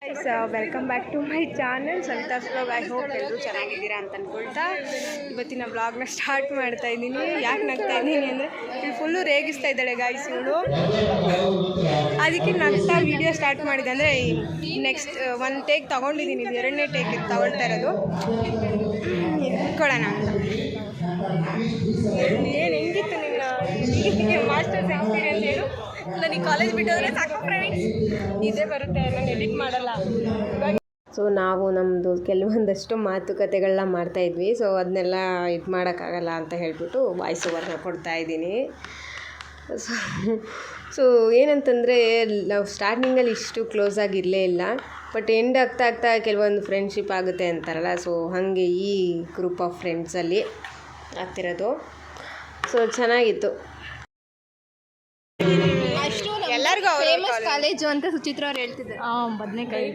Welcome back to my channel Santhas vlog. I hope ಎಲ್ಲರೂ ಚೆನ್ನಾಗಿದ್ದೀರಾ ಅಂತ ಅಂದ್ಕೊಳ್ತಾ ಇವತ್ತಿನ ವ್ಲಾಗ್ನ ಸ್ಟಾರ್ಟ್ ಮಾಡ್ತಾ ಇದ್ದೀನಿ. ಯಾಕೆ ನಗ್ತಾ ಇದ್ದೀನಿ ಅಂದರೆ ಇಲ್ಲಿ ಫುಲ್ಲು ರೇಗಿಸ್ತಾ ಇದ್ದಾಳೆ ಗಾಯ್ಸ್ ಇವಳು, ಅದಕ್ಕೆ ನಗ್ತಾ ವೀಡಿಯೋ ಸ್ಟಾರ್ಟ್ ಮಾಡಿದೆ. ಅಂದರೆ ನೆಕ್ಸ್ಟ್ ಒಂದು ಟೇಕ್ ತೊಗೊಂಡಿದ್ದೀನಿ, ಇದು ಎರಡನೇ ಟೇಕ್ ತೊಗೊಳ್ತಾ ಇರೋದು. ಇಟ್ಕೊಳ್ಳೋಣ ಅಂತ. ಏನು ಹೆಂಗಿತ್ತು ನಿನ್ನ ಮಾಸ್ಟರ್ಸ್ ಎಕ್ಸ್ಪೀರಿಯನ್ಸ್ ಹೇಳು. ನನಗೆ ಕಾಲೇಜ್ ಬಿಟ್ಟೋದ್ರೆ ಸಾಕು ಫ್ರೆಂಡ್ಸ್, ಇದೇ ಬರುತ್ತೆ, ನಾನು ಎಡಿಟ್ ಮಾಡಲ್ಲ. ಸೊ ನಾವು ನಮ್ಮದು ಕೆಲವೊಂದಷ್ಟು ಮಾತುಕತೆಗಳನ್ನ ಮಾಡ್ತಾಯಿದ್ವಿ. ಸೊ ಅದನ್ನೆಲ್ಲ ಇದು ಮಾಡೋಕ್ಕಾಗಲ್ಲ ಅಂತ ಹೇಳ್ಬಿಟ್ಟು ವಾಯ್ಸ್ ಓವರ್ನ ಕೊಡ್ತಾಯಿದ್ದೀನಿ. ಸೊ ಏನಂತಂದರೆ ನಾವು ಸ್ಟಾರ್ಟಿಂಗಲ್ಲಿ ಇಷ್ಟು ಕ್ಲೋಸ್ ಆಗಿರಲೇ ಇಲ್ಲ, ಬಟ್ ಎಂಡ್ ಆಗ್ತಾ ಆಗ್ತಾ ಕೆಲವೊಂದು ಫ್ರೆಂಡ್ಶಿಪ್ ಆಗುತ್ತೆ ಅಂತಾರಲ್ಲ, ಸೊ ಹಾಗೆ ಈ ಗ್ರೂಪ್ ಆಫ್ ಫ್ರೆಂಡ್ಸಲ್ಲಿ ಆಗ್ತಿರೋದು. ಸೊ ಚೆನ್ನಾಗಿತ್ತು. ಎಲ್ಲರಿಗೂ ಫೇಮಸ್ ಕಾಲೇಜು ಅಂತ ಸುಚಿತ್ರ ಅವ್ರು ಹೇಳ್ತಿದ್ದಾರೆ. ಬದನೆಕಾಯಿ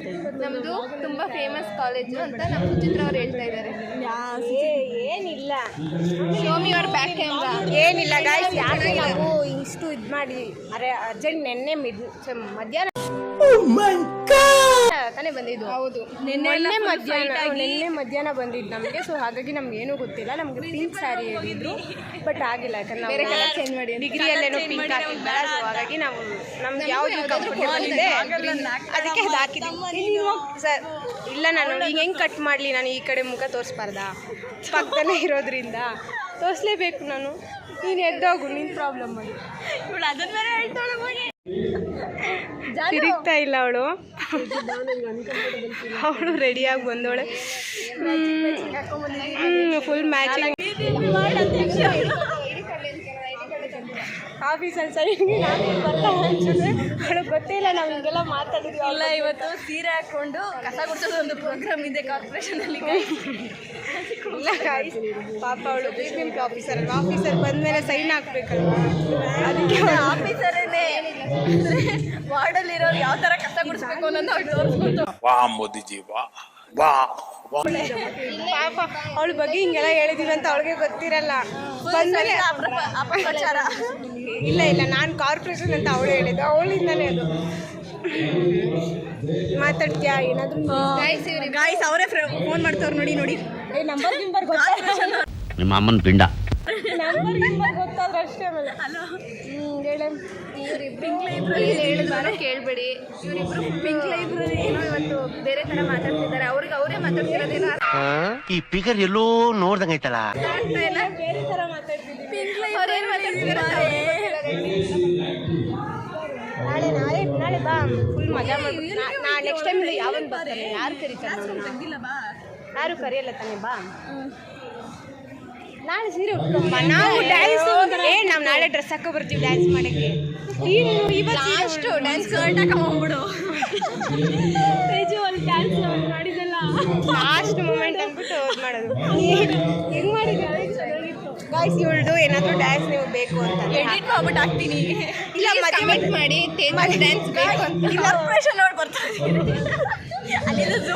ನಮ್ಮದು ತುಂಬ ಫೇಮಸ್ ಕಾಲೇಜು ಅಂತ ನಮ್ಮ ಸುಚಿತ್ರ ಅವ್ರು ಹೇಳ್ತಾ ಇದ್ದಾರೆ. ಏನಿಲ್ಲ, ಶೋಮಿ ಅವ್ರ ಬ್ಯಾಕ್ ಕ್ಯಾಮ್ರಾ ಏನಿಲ್ಲ ಗಾಯ್ಸ್. ಯಾಕೆ ನಾವು ಇಷ್ಟು ಇದು ಮಾಡಿ ಅರ್ಜೆಂಟ್ ನೆನ್ನೆ ಮಧ್ಯಾಹ್ನ ತಾನೇ ಬಂದಿದ್ದು. ಹೌದು, ನಿನ್ನೆ ಮಧ್ಯಾಹ್ನ ಬಂದಿದ್ದು ನಮಗೆ. ಸೊ ಹಾಗಾಗಿ ನಮ್ಗೆ ಏನೂ ಗೊತ್ತಿಲ್ಲ. ನಮ್ಗೆ ಪಿಂಕ್ ಸ್ಯಾರಿ ಹೇಳಿದ್ರು, ಬಟ್ ಆಗಿಲ್ಲ, ಯಾಕಂದ್ರೆ ಬೇರೆ ಕಲರ್ ಚೇಂಜ್ ಮಾಡಿ ಡಿಗ್ರಿಯಲ್ಲೇನೋ ಪಿಂಕ್ ಹಾಕಿದ್ದ. ಸೊ ಹಾಗಾಗಿ ನಾವು ನಮ್ಗೆ ಯಾವುದು ಕಂಫರ್ಟೇಬಲ್ ಇದೆ ಅದಕ್ಕೆ ಅದು ಹಾಕಿದ್ದೀವಿ. ಸರ್ ಇಲ್ಲ, ನಾನು ಈಗ ಹೆಂಗೆ ಕಟ್ ಮಾಡಲಿ, ನಾನು ಈ ಕಡೆ ಮುಖ ತೋರಿಸ್ಬಾರ್ದಾ, ಪಕ್ಕದಲ್ಲೇ ಇರೋದ್ರಿಂದ ತೋರಿಸ್ಲೇಬೇಕು ನಾನು. ನೀನು ಎದ್ದೋಗು, ನಿನ್ನ ಪ್ರಾಬ್ಲಮ್ ಅದು. ಇವಳು ಅದನ್ನ ಬೇರೆ ಹೇಳ್ತಾಳೆ, ತಿರುಗ್ತಾ ಇಲ್ಲ ಅವಳು. ಅವಳು ರೆಡಿಯಾಗಿ ಬಂದವಳೆ, ಫುಲ್ ಮ್ಯಾಚಿಂಗ್ ಆಫೀಸಲ್ಲಿ ಸರಿ. ಅವಳು ಗೊತ್ತಿಲ್ಲ, ನಾವು ಹಿಂಗೆಲ್ಲ ಮಾತಾಡಿದ್ವಿ. ಇಲ್ಲ, ಇವತ್ತು ಸೀರೆ ಹಾಕ್ಕೊಂಡು ಕಸ ಗುಡಿಸೋದು ಒಂದು ಪ್ರೋಗ್ರಾಮ್ ಇದೆ ಕಾರ್ಪೊರೇಷನಲ್ಲಿ. ಇಲ್ಲ ಗಾಯ್ಸ್, ಪಾಪ ಅವಳು ಬಿಸಿನೆಸ್ ಆಫೀಸರ್ ಅಲ್ವಾ, ಆಫೀಸರ್ ಬಂದಮೇಲೆ ಸೈನ್ ಹಾಕ್ಬೇಕಲ್ವಾ, ಅದಕ್ಕೆ ಆಫೀಸರೇನೆ ವಾರ್ಡಲ್ಲಿರೋರು ಯಾವ ಥರ ಕಸ ಗುಡಿಸ್ಬೇಕು ಅನ್ನೋದು ಅವ್ಳು ತೋರಿಸ್ಕೊಡ್ತು. ಪಾಪ ಅವಳ ಬಗ್ಗೆ ಹಿಂಗೆಲ್ಲ ಹೇಳಿದೀವಿ ಅಂತ ಅವಳಿಗೆ ಗೊತ್ತಿರಲ್ಲ. ಬಂದ್ಮೇಲೆ ಅಪಪ್ರಚಾರ. ಇಲ್ಲ, ನಾನು ಕಾರ್ಪೊರೇಷನ್ ಅಂತ ಅವಳು ಹೇಳಿದ್ದು, ಅವಳಿಂದನೇ ಅದು. ಮಾತಾಡ್ತೀಯಾ ಏನಾದರೂ? ಗಾಯ್ಸ್ ಅವರೇ ಫೋನ್ ಮಾಡ್ತವ್ರು, ನೋಡಿ. ನಂಬರ್ ಗೊತ್ತಾಗ ನಿಮ್ಮ ಅಮ್ಮನ ಪಿಂಡ ನಂಬರ್ ಗೊತ್ತಾದ್ರೆ ಅಷ್ಟೇ. ಆಮೇಲೆ ಹೇಳಿ, ಪಿಂಕ್ ಲೈಬ್ರರಿ ಹೇಳಿದ್ವಾರ ಕೇಳಬೇಡಿ. ಇವರಿಬ್ರು ಪಿಂಕ್ ಲೈಬ್ರರಿ ಏನೋ ಇವತ್ತು ಬೇರೆ ಥರ ಮಾತಾಡ್ತಿದ್ದಾರೆ. ಅವ್ರಿಗೆ ಅವರೇ ಮಾತಾಡ್ತಿರೋದೇನೋ ಈ ಪಿಗರ್ ಎಲ್ಲೋ ನೋಡ್ದಂಗೈತಲ್ಲ. ಬೇರೆ ಥರ ಮಾತಾಡ್ತಿದ್ದೀವಿ. ಪಿಂಕ್ ಲೈಬ್ರರಿ ಏನು ಮಾತಾಡ್ತಿದ್ದಾರೆ? ನಾಳೆ ಬಾ, ಫುಲ್ ಮಜಾ ಮಾಡ್ಬಿಟ್ಟು. ನೆಕ್ಸ್ಟ್ ಟೈಮ್ ಯಾವನ್ ಬರ್ತಾರೆ, ಯಾರು ಕರೀತಾರೆ? ಯಾರು ಕರೆಯಲ್ಲ ತಾನೇ, ಬಾ. ನಾಳೆ ಸೀರೆ ಉಟ್ಕೊಂಬ, ನಾವು ಡ್ಯಾನ್ಸ್. ನಾವು ನಾಳೆ ಡ್ರೆಸ್ ಹಾಕೋ ಬರ್ತೀವಿ ಡ್ಯಾನ್ಸ್ ಮಾಡೋಕ್ಕೆ. ಇವತ್ತು ಡ್ಯಾನ್ಸ್ ಕರ್ಟ್ ಹಾಕೊಂಡ್ಬಿಡು. ಅಲ್ಲಿ ಡ್ಯಾನ್ಸ್ ಮಾಡಿದಲ್ಲ, ಲಾಸ್ಟ್ ಮೂಮೆಂಟ್ ಅಂದ್ಬಿಟ್ಟು ಇದು ಮಾಡೋದು. ಹೆಂಗೆ ಮಾಡಿದ್ವಿ ಗಾಯ್ಸ್. ಇವಳ್ದು ಏನಾದರೂ ಡ್ಯಾನ್ಸ್ ನೀವು ಬೇಕು ಅಂತ ಎಡಿಟ್ ಮಾಡ್ಬಿಟ್ಟು ಹಾಕ್ತೀನಿ. ಇಲ್ಲ, ಕಮೆಂಟ್ ಮಾಡಿ ಡ್ಯಾನ್ಸ್ ಬೇಕು ಅಂತ. ಕಾರ್ಪೊರೇಷನ್ ನೋಡಿ ಬರ್ತಾರೆ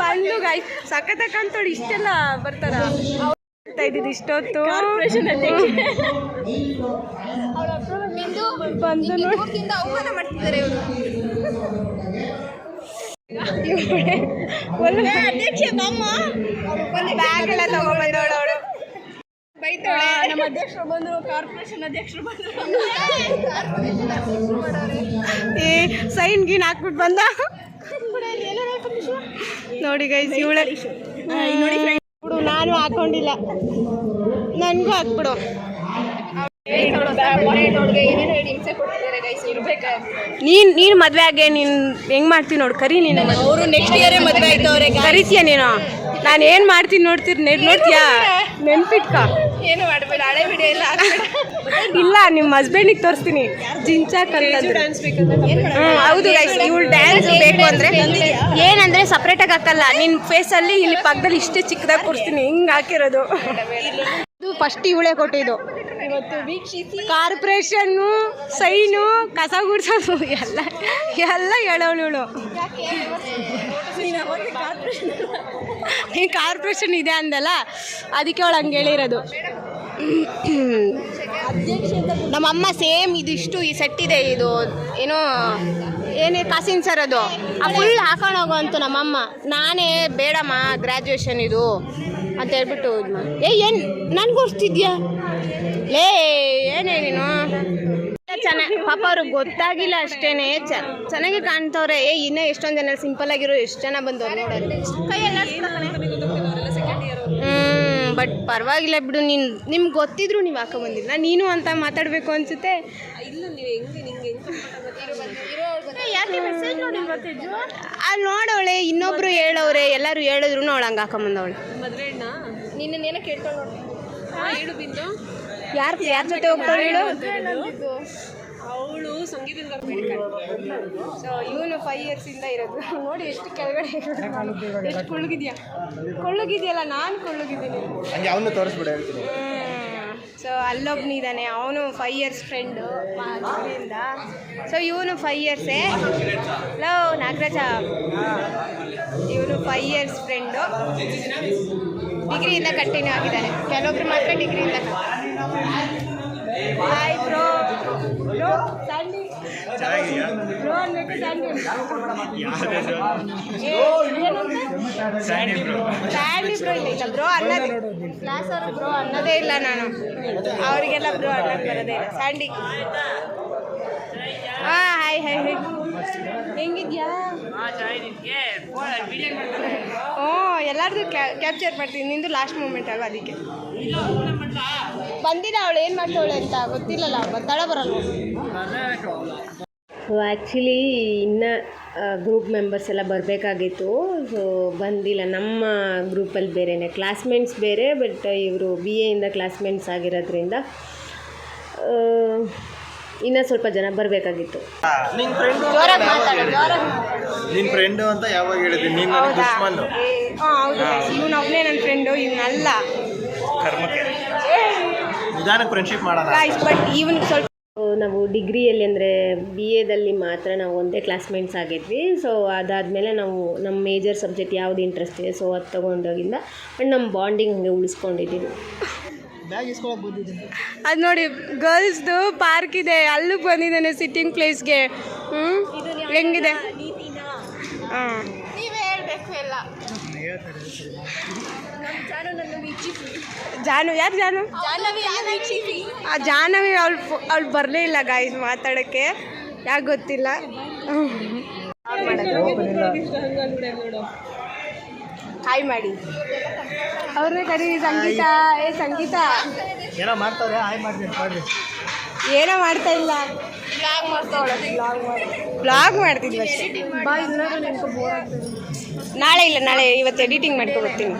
ಬಂದು ಗಾಯ್ಸ್. ಸಖತ್ತಕ್ಕಂತೋಳು ಇಷ್ಟೆಲ್ಲ ಬರ್ತಾರ ಇದ್ದಿದ್ದು ಇಷ್ಟೊತ್ತು. ಬಂದು ನೋಡ್ತಿಂದ ಅವಮಾನ ಮಾಡ್ತಿದ್ದಾರೆ ಇವರು. ಅಧ್ಯಕ್ಷ ಬಾಮ್ಮ ಬ್ಯಾಗ್ ಎಲ್ಲ ತಗೊಂಡ್ಬಂದವಳು ಅವಳು. ಬೈತಾಳೆ. ನಮ್ಮ ಅಧ್ಯಕ್ಷರು ಬಂದರು, ಕಾರ್ಪೊರೇಷನ್ ಅಧ್ಯಕ್ಷರು ಬಂದರು. ಸೈನ್ ಗೀನ್ ಹಾಕ್ಬಿಟ್ಟು ಬಂದ ನೋಡಿ ಗೈಸ್. ಇವಳೆ ನೋಡಿ, ನಾನು ಹಾಕೊಂಡಿಲ್ಲ, ನನಗೂ ಹಾಕ್ಬಿಡು. ನೀನು ಮದುವೆ ಆಗಿ ನೀನು ಹೆಂಗ್ ಮಾಡ್ತೀನಿ ನೋಡು, ಕರಿ. ನೀನು ಅವರು ನೆಕ್ಸ್ಟ್ ಇಯರ್ ಮದುವೆ ಆಯ್ತವ್ರೆ. ಕರಿತೀಯ ನೀನು? ನಾನು ಏನು ಮಾಡ್ತೀನಿ ನೋಡ್ತೀಯಾ? ನೆನ್ಪಿಟ್ಕ. ಏನು ಮಾಡಬೇಡ, ಹಳೆ ವಿಡಿಯೋ ಎಲ್ಲ ಇಲ್ಲ, ನಿಮ್ಮ ಹಸ್ಬೆಂಡಿಗೆ ತೋರಿಸ್ತೀನಿ. ಜಿಂಚಾ ಕಲಿಯೋದು. ಹೌದು ಗೈಸ್, ಇವಳು ಡ್ಯಾನ್ಸ್ ಬೇಕು ಅಂದರೆ ಏನಂದರೆ ಸಪ್ರೇಟಾಗಿ ಹಾಕಲ್ಲ. ನಿನ್ನ ಫೇಸಲ್ಲಿ ಇಲ್ಲಿ ಪಕ್ಕದಲ್ಲಿ ಇಷ್ಟೇ ಚಿಕ್ಕದಾಗಿ ಕೊಡ್ತೀನಿ, ಹಿಂಗೆ ಹಾಕಿರೋದು. ಇದು ಫಸ್ಟ್ ಇವಳೇ ಕೊಟ್ಟಿದ್ದು. ಇವತ್ತು ವೀಕ್ಷಿಸಿ. ಕಾರ್ಪೊರೇಷನ್ನು, ಸೈನು, ಕಸ ಗುಡಿಸೋದು ಎಲ್ಲ ಹೇಳೋಳು ಇವಳು. ನೀನು ಕಾರ್ಪೊರೇಷನ್ ಇದೆ ಅಂದಲ್ಲ, ಅದಕ್ಕೆ ಅವಳು ಹಂಗೆ ಹೇಳಿರೋದು. ನಮ್ಮಮ್ಮ ಸೇಮ್ ಇದಿಷ್ಟು ಈ ಸೆಟ್ ಇದೆ. ಇದು ಏನೋ ಏನೇ ಕಾಸಿನ ಸರ್ ಅದು ಫುಲ್ ಹಾಕೊಂಡು ಹೋಗು ಅಂತ ನಮ್ಮಮ್ಮ. ನಾನೇ ಬೇಡಮ್ಮ ಗ್ರ್ಯಾಜುಯೇಷನ್ ಇದು ಅಂತ ಹೇಳ್ಬಿಟ್ಟು ಏನು ನನ್ಗೋರ್ಸ್ತಿದ್ಯಾ ಲೇ ಏನೇ ನೀನು ಚೆನ್ನಾಗಿ ಪಾಪ ಅವ್ರಿಗೆ ಗೊತ್ತಾಗಿಲ್ಲ ಅಷ್ಟೇನೆ. ಚೆನ್ನಾಗಿ ಕಾಣ್ತವ್ರೆ. ಇನ್ನೂ ಎಷ್ಟೊಂದು ಜನ ಸಿಂಪಲ್ ಆಗಿರೋ ಎಷ್ಟು ಜನ ಬಂದವ್ರು ನೋಡೋದು. ಬಟ್ ಪರವಾಗಿಲ್ಲ ಬಿಡು. ನಿಮ್ಗೆ ಗೊತ್ತಿದ್ರು ನೀವು ಹಾಕೊಂಬಂದಿಲ್ಲ. ನೀನು ಅಂತ ಮಾತಾಡಬೇಕು ಅನ್ಸುತ್ತೆ. ಅಲ್ಲಿ ನೋಡವಳೆ ಇನ್ನೊಬ್ರು ಹೇಳವ್ರೆ, ಎಲ್ಲರೂ ಹೇಳಿದ್ರು ಅವಳು ಹಂಗೆ ಹಾಕೊಂಬಂದವಳೆ. ನಿನ್ನೇನೋ ಕೇಳ್ಕೊಂಡು ಯಾರ ಜೊತೆ ಹೋಗ್ತಾಳೆ ಹೇಳು? ಅವಳು ಸಂಗೀತದ ಸೊ ಇವನು 5 ಇಯರ್ಸಿಂದ ಇರೋದು. ನೋಡಿ ಎಷ್ಟು ಕೆಳಗಡೆ ಎಷ್ಟು ಕೊಳ್ಳುಗಿದೆಯಲ್ಲ. ನಾನು ಕೊಳ್ಳುಗಿದ್ದೀನಿ. ಅವನು ತೋರಿಸ್ಬಿಡ ಹೇಳ್ತೀನಿ. ಸೊ ಅಲ್ಲೊಬ್ನಿದ್ದಾನೆ, ಅವನು 5 ಇಯರ್ಸ್ ಫ್ರೆಂಡು ಡಿಗ್ರಿಯಿಂದ. ಸೊ ಇವನು 5 ಇಯರ್ಸೇ. ಲೋ ನಾಗರಾಜ, ಇವನು 5 ಇಯರ್ಸ್ ಫ್ರೆಂಡು, ಡಿಗ್ರಿಯಿಂದ ಕಂಟಿನ್ಯೂ ಆಗಿದ್ದಾನೆ. ಕೆಲವೊಬ್ರು ಮಾತ್ರ ಡಿಗ್ರಿಯಿಂದ. Hi bro. Bro Sandy bro ಅನ್ಬೇಕು. ಸ್ಯಾಂಡಿ ಬ್ರೋ ಇಲ್ಲ ಬ್ರೋ ಅನ್ನೋದೇ ಕ್ಲಾಸ್ ಅವರು ಬ್ರೋ ಅನ್ನೋದೇ ಇಲ್ಲ. ನಾನು ಅವರಿಗೆಲ್ಲ ಬ್ರೋ ಅನ್ನೋದು ಬರೋದೇ ಇಲ್ಲ. Sandy hi hi hi. ಹೆಂಗಿದ್ಯಾ? ಎಲ್ಲರದು ಕ್ಯಾಪ್ಚರ್ ಮಾಡ್ತೀನಿ. ನಿಂದು ಲಾಸ್ಟ್ ಮೂಮೆಂಟ್ ಆಗೋ ಅದಕ್ಕೆ ಬಂದಿಲ್ಲ. ಅವಳು ಏನು ಮಾಡ್ತಾವಳೆ ಅಂತ ಗೊತ್ತಿಲ್ಲಲ್ಲ. ಬರ್ತಾಳ ಬರಲ್ಲ. ಸೊ ಆ್ಯಕ್ಚುಲಿ ಇನ್ನು ಗ್ರೂಪ್ ಮೆಂಬರ್ಸ್ ಎಲ್ಲ ಬರಬೇಕಾಗಿತ್ತು. ಸೊ ಬಂದಿಲ್ಲ. ನಮ್ಮ ಗ್ರೂಪಲ್ಲಿ ಬೇರೆಯೇ ಕ್ಲಾಸ್ಮೇಟ್ಸ್ ಬೇರೆ, ಬಟ್ ಇವರು BA ಇಂದ ಕ್ಲಾಸ್ಮೇಟ್ಸ್ ಆಗಿರೋದ್ರಿಂದ ಇನ್ನೂ ಸ್ವಲ್ಪ ಜನ ಬರಬೇಕಾಗಿತ್ತು. ನಿನ್ನ ಫ್ರೆಂಡು ಅಂತ ಯಾವಾಗ ಹೇಳಿದ್ದೀನಿ? ನೀನು ದುಶ್ಮನ್. ಹೌದು, ಇವನು ಒಬ್ಬನೇ ನನ್ನ ಫ್ರೆಂಡು, ಇವನಲ್ಲ. ಕರ್ಮಕ್ಕೆ ನಿಧಾನಕ್ಕೆ ಫ್ರೆಂಡ್ಶಿಪ್ ಮಾಡೋಣ. ಬಟ್ ಇವನಿಗೆ ಸ್ವಲ್ಪ ನಾವು ಡಿಗ್ರಿಯಲ್ಲಿ ಅಂದರೆ BAದಲ್ಲಿ ಮಾತ್ರ ನಾವು ಒಂದೇ ಕ್ಲಾಸ್ಮೇಟ್ಸ್ ಆಗಿದ್ವಿ. ಸೊ ಅದಾದಮೇಲೆ ನಾವು ನಮ್ಮ ಮೇಜರ್ ಸಬ್ಜೆಕ್ಟ್ ಯಾವುದು ಇಂಟ್ರೆಸ್ಟ್ ಇದೆ ಸೊ ಅದು ತೊಗೊಂಡೋಗಿಂದ ಬಟ್ ನಮ್ಮ ಬಾಂಡಿಂಗ್ ಹಾಗೆ ಉಳಿಸ್ಕೊಂಡಿದ್ದೀವಿ. ಅದು ನೋಡಿ ಗರ್ಲ್ಸ್ದು ಪಾರ್ಕ್ ಇದೆ, ಅಲ್ಲಿಗೆ ಬಂದಿದ್ದಾನೆ ಸಿಟ್ಟಿಂಗ್ ಪ್ಲೇಸ್ಗೆ. ಹೆಂಗಿದೆ? ಹಾಂ ನೀವೇ ಹೇಳ್ಬೇಕು ಎಲ್ಲ. ಜಾನು ಯಾರು? ಜಾನು ಆ ಜಾಹ್ನವಿ ಅವಳು ಬರಲೇ ಇಲ್ಲ ಗಾಯ್ಸ್ ಮಾತಾಡೋಕ್ಕೆ. ಯಾಕೆ ಗೊತ್ತಿಲ್ಲ. ಹಾಯ್ ಮಾಡಿ ಅವ್ರನ್ನೇ ಕರೀ. ಸಂಗೀತ ಸಂಗೀತ ಏನೋ ಮಾಡ್ತಾರೆ. ಹಾಯ್ ಮಾಡ್ತೀನಿ. ಏನೋ ಮಾಡ್ತಾ ಇಲ್ಲ. ಬ್ಲಾಗ್ ಮಾಡ್ತಿದ್ವಿ ಅಷ್ಟೇ. ನಾಳೆ ಇಲ್ಲ, ನಾಳೆ ಇವತ್ತು ಎಡಿಟಿಂಗ್ ಮಾಡ್ಕೊ ಬರ್ತೀನಿ.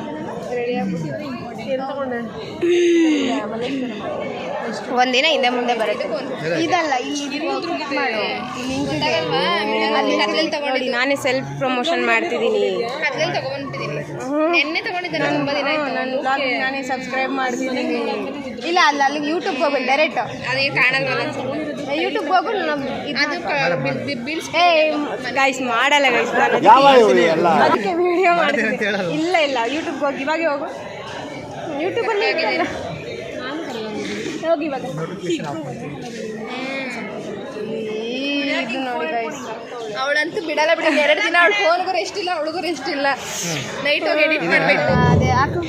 ಒಂದಿನ ಹಿಂದೆ ಮುಂದೆ ಬರುತ್ತೆ. ಇದಲ್ಲ ನೋಡಿ, ನಾನೇ ಸೆಲ್ಫ್ ಪ್ರಮೋಷನ್ ಮಾಡ್ತಿದ್ದೀನಿ. ನಾನೇ ಸಬ್ಸ್ಕ್ರೈಬ್ ಮಾಡ್ತಿದ್ದೀನಿ. ಇಲ್ಲ ಅಲ್ಲಿ ಯೂಟ್ಯೂಬ್ಗೆ ಹೋಗ್ಬೇಕು ಡೈರೆಕ್ಟ್. ಅದೇ ಕಾಣಲ್ವಲ್ಲ ಯೂಟ್ಯೂಬ್ಗೆ ಹೋಗು. ಗೈಸ್ ಮಾಡಲ್ಲ ಗೈಸ್, ಅದಕ್ಕೆ ವಿಡಿಯೋ ಮಾಡ್ತೀನಿ. ಇಲ್ಲ ಯೂಟ್ಯೂಬ್ಗೆ ಹೋಗಿ ಇವಾಗೆ ಹೋಗು. ಯೂಟ್ಯೂಬಲ್ಲಿ ಹೋಗಿ ಇವಾಗ. ಇದು ನೋಡಿ ಗೈಸ್, ಅವಳಂತೂ ಬಿಡಲ್ಲ ಬಿಡಿ. 2 ದಿನ ಅವಳು ಫೋನ್ಗೂ ರೆಸ್ಟ್ ಇಲ್ಲ, ಅವಳಿಗೂ ರೆಸ್ಟ್ ಇಲ್ಲ. ನೈಟ್ ಹೋಗಿ ಎಡಿಟ್ ಮಾಡಬೇಕು. ಅದೇ ಹಾಕು.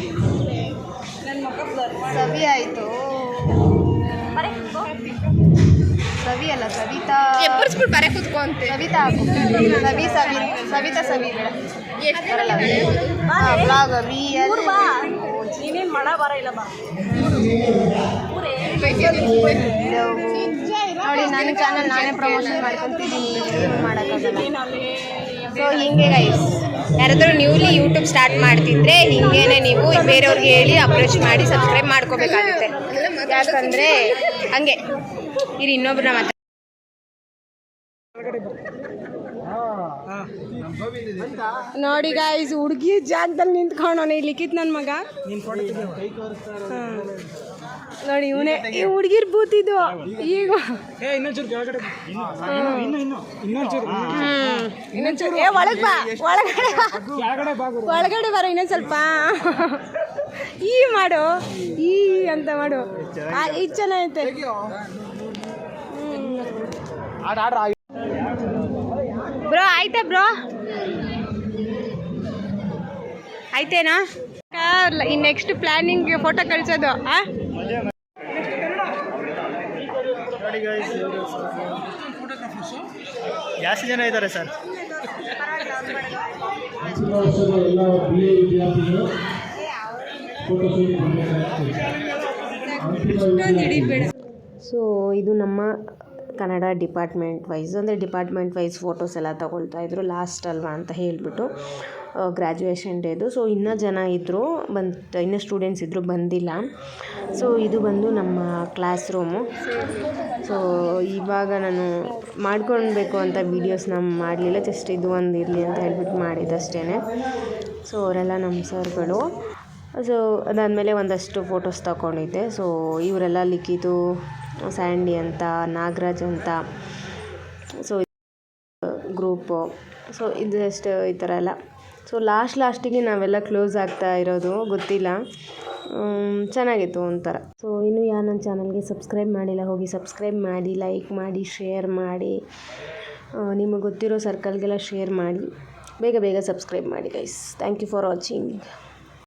ಸವಿ ಆಯಿತು. ಸವಿ ಅಲ್ಲ ಸವಿತಾ. ಎಬ್ಬರಿಸ್ಬಿಟ್ಟು ಬರೇ ಕೂತ್ಕೊಂತೆ. ಸವಿತಾ ಹಾಕು. ಸವಿತಾ ಬ್ಲಾಗ್ ನೀನೇನು ಮಾಡ ಬರ ಇಲ್ಲ ಬಾ. ನೋಡಿ ನನ್ನ ಚಾನಲ್ ನಾನೇ ಪ್ರಮೋಷನ್ ಮಾಡ್ಕೊತಿದ್ದೀನಿ, ಮಾಡೋಕ್ಕಾಗಲ್ಲ. ಸೊ ಹಿಂಗೆ ಗೈಸ್, ಯಾರಾದರೂ ನ್ಯೂಲಿ ಯೂಟ್ಯೂಬ್ ಸ್ಟಾರ್ಟ್ ಮಾಡ್ತಿದ್ರೆ ಹಿಂಗೇನೆ ನೀವು ಬೇರೆಯವ್ರಿಗೆ ಹೇಳಿ ಅಪ್ರೋಚ್ ಮಾಡಿ ಸಬ್ಸ್ಕ್ರೈಬ್ ಮಾಡ್ಕೋಬೇಕಾಗುತ್ತೆ. ಯಾಕಂದರೆ ಹಂಗೆ ಇದು ಇನ್ನೊಬ್ರನ್ನ ಮಾತ್ರ. ನೋಡಿ ಗಾಯ್ಸ್, ಹುಡುಗಿ ಜಾಗದಲ್ಲಿ ನಿಂತ್ಕೊಂಡವನೆ ಈ ಲಿಖಿತ್ ನನ್ನ ಮಗ. ನೋಡಿ ಇವನೇ ಈ ಹುಡುಗಿರ್ ಬೂತಿದ್ದು. ಈಗ ಇನ್ನೊಂಚೂರು ಒಳಗೆ ಬಾ, ಒಳಗಡೆ ಬರೋ ಇನ್ನೊಂದು ಸ್ವಲ್ಪ. ಈ ಮಾಡು, ಈ ಅಂತ ಮಾಡು. ಇದು ಚೆನ್ನಾಗೈತೆ. ಬ್ರೋ ಆಯ್ತಾ ಬ್ರೋ ಆಯ್ತೇನಾ ಈ ನೆಕ್ಸ್ಟ್ ಪ್ಲಾನಿಂಗ್ ಫೋಟೋ ಕಳಿಸೋದು ನೋಡಿ ಗೈಸ್ ಜಾಸ್ತಿ ಜನ ಇದ್ದಾರೆ ಸರ್. ಸೊ ಇದು ನಮ್ಮ ಕನ್ನಡ ಡಿಪಾರ್ಟ್ಮೆಂಟ್ ವೈಸ್ ಅಂದರೆ ಡಿಪಾರ್ಟ್ಮೆಂಟ್ ವೈಸ್ ಫೋಟೋಸ್ ಎಲ್ಲ ತಗೊಳ್ತಾ ಇದ್ರು ಲಾಸ್ಟ್ ಅಲ್ವಾ ಅಂತ ಹೇಳಿಬಿಟ್ಟು ಗ್ರ್ಯಾಜುಯೇಷನ್ ಡೇದು. ಸೊ ಇನ್ನೂ ಜನ ಇದ್ದರು ಇನ್ನೂ ಸ್ಟೂಡೆಂಟ್ಸ್ ಇದ್ದರು ಬಂದಿಲ್ಲ. ಸೊ ಇದು ಬಂದು ನಮ್ಮ ಕ್ಲಾಸ್ ರೂಮು. ಸೊ ಇವಾಗ ನಾನು ಮಾಡ್ಕೊಳ್ಬೇಕು ಅಂತ ವೀಡಿಯೋಸ್ನ ಮಾಡಲಿಲ್ಲ, ಜಸ್ಟ್ ಇದು ಒಂದು ಇರಲಿ ಅಂತ ಹೇಳ್ಬಿಟ್ಟು ಮಾಡಿದ್ದಷ್ಟೇ. ಸೊ ಅವರೆಲ್ಲ ನಮ್ಮ ಸರ್ಗಳು. ಸೊ ಅದಾದಮೇಲೆ ಒಂದಷ್ಟು ಫೋಟೋಸ್ ತಗೊಂಡಿದ್ದೆ. ಸೊ ಇವರೆಲ್ಲ ಲಿಖಿತು, ಸ್ಯಾಂಡಿ ಅಂತ, ನಾಗರಾಜ್ ಅಂತ, ಸೊ ಗ್ರೂಪು. ಸೊ ಇದು ಜಸ್ಟ್ ಈ ಥರ ಎಲ್ಲ. ಸೊ ಲಾಸ್ಟಿಗೆ ನಾವೆಲ್ಲ ಕ್ಲೋಸ್ ಆಗ್ತಾ ಇರೋದು ಗೊತ್ತಿಲ್ಲ, ಚೆನ್ನಾಗಿತ್ತು ಒಂಥರ. ಸೊ ಇನ್ನೂ ಯಾರು ನನ್ನ ಚಾನಲ್ಗೆ ಸಬ್ಸ್ಕ್ರೈಬ್ ಮಾಡಿಲ್ಲ ಹೋಗಿ ಸಬ್ಸ್ಕ್ರೈಬ್ ಮಾಡಿ, ಲೈಕ್ ಮಾಡಿ, ಶೇರ್ ಮಾಡಿ, ನಿಮಗೆ ಗೊತ್ತಿರೋ ಸರ್ಕಲ್ಗೆಲ್ಲ ಶೇರ್ ಮಾಡಿ. ಬೇಗ ಸಬ್ಸ್ಕ್ರೈಬ್ ಮಾಡಿ guys. Thank you for watching.